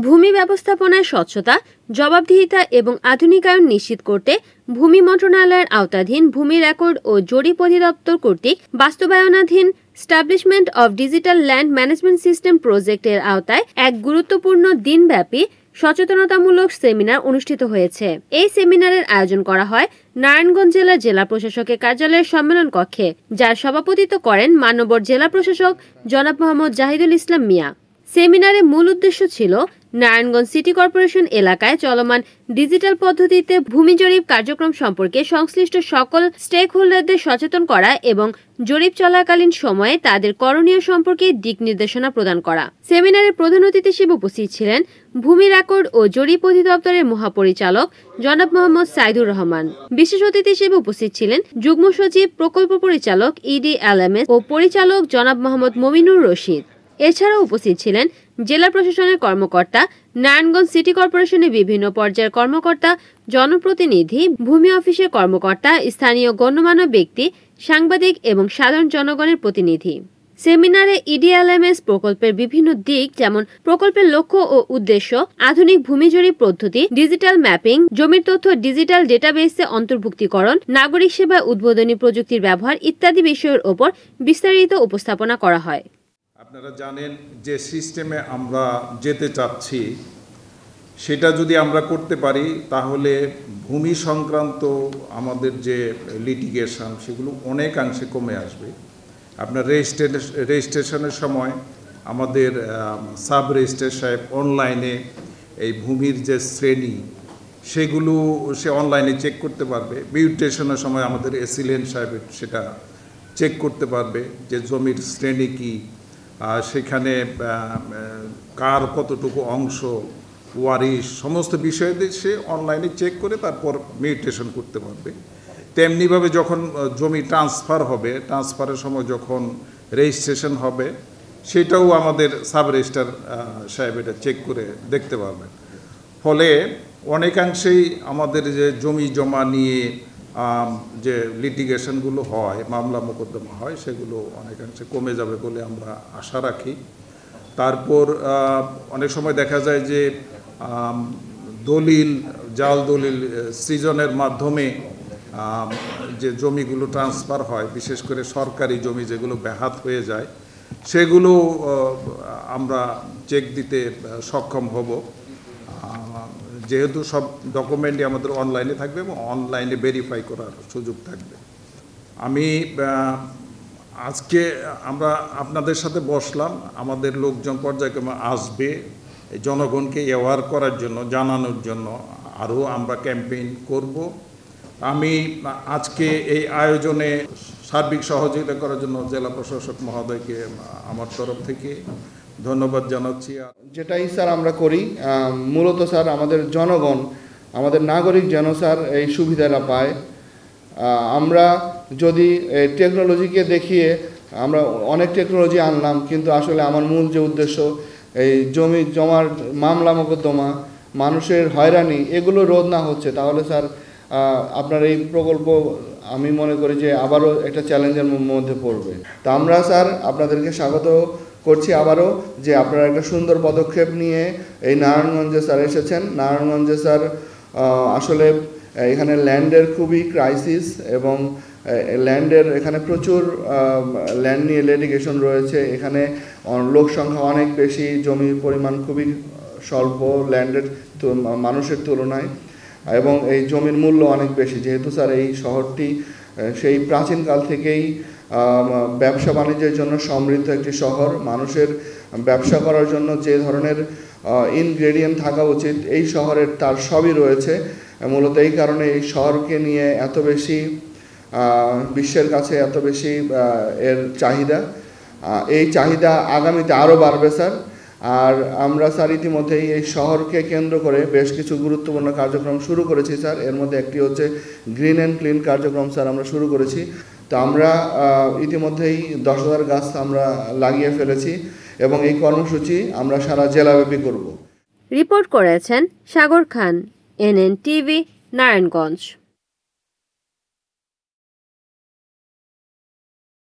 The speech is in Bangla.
ভূমি ব্যবস্থাপনায় স্বচ্ছতা, জবাবদিহিতা এবং আধুনিকায়ন নিশ্চিত করতে ভূমি মন্ত্রণালয়ের আওতাধীন ভূমি রেকর্ড ও জরিপ অধিদপ্তর কর্তৃক বাস্তবায়নাধীন establishment of digital land management system প্রজেক্টের আওতায় এক গুরুত্বপূর্ণ দিনব্যাপী সচেতনতামূলক সেমিনার অনুষ্ঠিত হয়েছে। এই সেমিনারের আয়োজন করা হয় নারায়ণগঞ্জ জেলার জেলা প্রশাসকের কার্যালয়ের সম্মেলন কক্ষে, যার সভাপতিত্ব করেন মানবর জেলা প্রশাসক জনাব মোহাম্মদ জাহিদুল ইসলাম মিয়া। সেমিনারের মূল উদ্দেশ্য ছিল নারায়ণগঞ্জ সিটি কর্পোরেশন এলাকায় চলমান ডিজিটাল পদ্ধতিতে ভূমি জরিপ কার্যক্রম সম্পর্কে সংশ্লিষ্ট সকল স্টেক হোল্ডারদের সচেতন করা এবং জরিপ চলাকালীন সময়ে তাদের করণীয় সম্পর্কে দিক নির্দেশনা প্রদান করা। সেমিনারে প্রধান অতিথি হিসেবে উপস্থিত ছিলেন ভূমি রেকর্ড ও জরিপ অধিদপ্তরের মহাপরিচালক জনাব মোহাম্মদ সাইদুর রহমান। বিশেষ অতিথি হিসেবে উপস্থিত ছিলেন যুগ্ম সচিব, প্রকল্প পরিচালক EDLMS ও পরিচালক জনাব মোহাম্মদ মমিনুর রশিদ। এছাড়াও উপস্থিত ছিলেন জেলা প্রশাসনের কর্মকর্তা, নারায়ণগঞ্জ সিটি কর্পোরেশনের বিভিন্ন পর্যায়ের কর্মকর্তা, জনপ্রতিনিধি, ভূমি অফিসের কর্মকর্তা, স্থানীয় গণ্যমান্য ব্যক্তি, সাংবাদিক এবং সাধারণ জনগণের প্রতিনিধি। সেমিনারে EDLMS প্রকল্পের বিভিন্ন দিক যেমন প্রকল্পের লক্ষ্য ও উদ্দেশ্য, আধুনিক ভূমি জরিপ পদ্ধতি, ডিজিটাল ম্যাপিং, জমির তথ্য ডিজিটাল ডেটাবেসে অন্তর্ভুক্তিকরণ, নাগরিক সেবা উদ্বোধনী প্রযুক্তির ব্যবহার ইত্যাদি বিষয়ের ওপর বিস্তারিত উপস্থাপনা করা হয়। আপনারা জানেন যে সিস্টেমে আমরা যেতে চাচ্ছি, সেটা যদি আমরা করতে পারি তাহলে ভূমি সংক্রান্ত আমাদের যে লিটিগেশন সেগুলো অনেকাংশে কমে আসবে। আপনার রেজিস্ট্রেশনের সময় আমাদের সাব রেজিস্ট্রার সাহেব অনলাইনে এই ভূমির যে শ্রেণী সেগুলো সে অনলাইনে চেক করতে পারবে। মিউটেশনের সময় আমাদের এসিলেন্ট সাহেব সেটা চেক করতে পারবে যে জমির শ্রেণী কী, সেখানে কার কতটুকু অংশ, ওয়ারিশ, সমস্ত বিষয়দের সে অনলাইনে চেক করে তারপর মিউটেশন করতে পারবে। তেমনিভাবে যখন জমি ট্রান্সফার হবে, ট্রান্সফারের সময় যখন রেজিস্ট্রেশন হবে সেটাও আমাদের সাব রেজিস্ট্রার সাহেব এটা চেক করে দেখতে পারবেন। ফলে অনেকাংশেই আমাদের যে জমি জমা নিয়ে যে লিটিগেশনগুলো হয়, মামলা মোকদ্দমা হয়, সেগুলো অনেকাংশে কমে যাবে বলে আমরা আশা রাখি। তারপর অনেক সময় দেখা যায় যে দলিল, জাল দলিল সৃজনের মাধ্যমে যে জমিগুলো ট্রান্সফার হয়, বিশেষ করে সরকারি জমি যেগুলো ব্যাহাত হয়ে যায়, সেগুলো আমরা চেক দিতে সক্ষম হব, যেহেতু সব ডকুমেন্টই আমাদের অনলাইনে থাকবে এবং অনলাইনে ভেরিফাই করার সুযোগ থাকবে। আমি আজকে আমরা আপনাদের সাথে বসলাম, আমাদের লোকজন পর্যায়ক্রমে আসবে জনগণকে অ্যাওয়ার করার জন্য, জানানোর জন্য আরও আমরা ক্যাম্পেইন করব। আমি আজকে এই আয়োজনে সার্বিক সহযোগিতা করার জন্য জেলা প্রশাসক মহোদয়কে আমার তরফ থেকে ধন্যবাদ জানাচ্ছি। যেটাই স্যার আমরা করি মূলত স্যার আমাদের জনগণ, আমাদের নাগরিক যেন স্যার এই সুবিধাটা পায়। আমরা যদি টেকনোলজিকে দেখিয়ে আমরা অনেক টেকনোলজি আনলাম, কিন্তু আসলে আমার মূল যে উদ্দেশ্য এই জমি জমার মামলা মোকদ্দমা, মানুষের হয়রানি, এগুলো রোধ না হচ্ছে, তাহলে স্যার আপনার এই প্রকল্প আমি মনে করি যে আবারও একটা চ্যালেঞ্জের মধ্যে পড়বে। তা আমরা স্যার আপনাদেরকে স্বাগত করছি আবারও, যে আপনারা একটা সুন্দর পদক্ষেপ নিয়ে এই নারায়ণগঞ্জে স্যার এসেছেন। নারায়ণগঞ্জে স্যার আসলে এখানে ল্যান্ডের খুবই ক্রাইসিস এবং ল্যান্ডের এখানে প্রচুর ল্যান্ড নিয়ে লিটিগেশন রয়েছে। এখানে লোক সংখ্যা অনেক বেশি, জমির পরিমাণ খুবই স্বল্প ল্যান্ডের মানুষের তুলনায়, এবং এই জমির মূল্য অনেক বেশি। যেহেতু স্যার এই শহরটি সেই প্রাচীনকাল থেকেই ব্যবসা বাণিজ্যের জন্য সমৃদ্ধ একটি শহর, মানুষের ব্যবসা করার জন্য যে ধরনের ইনগ্রেডিয়েন্ট থাকা উচিত এই শহরের তার সবই রয়েছে। মূলত এই কারণে এই শহরকে নিয়ে এত বেশি বিশ্বের কাছে এত বেশি এর চাহিদা, এই চাহিদা আগামীতে আরও বাড়বে স্যার। আর আমরা স্যার ইতিমধ্যেই এই শহরকে কেন্দ্র করে বেশ কিছু গুরুত্বপূর্ণ কার্যক্রম শুরু করেছি স্যার। এর মধ্যে একটি হচ্ছে গ্রিন অ্যান্ড ক্লিন কার্যক্রম স্যার আমরা শুরু করেছি। তো আমরা ইতিমধ্যেই 10,000 গাছ আমরা লাগিয়ে ফেলেছি এবং এই কর্মসূচি আমরা সারা জেলাব্যাপী করব। রিপোর্ট করেছেন সাগর খান, NN TV, নারায়ণগঞ্জ।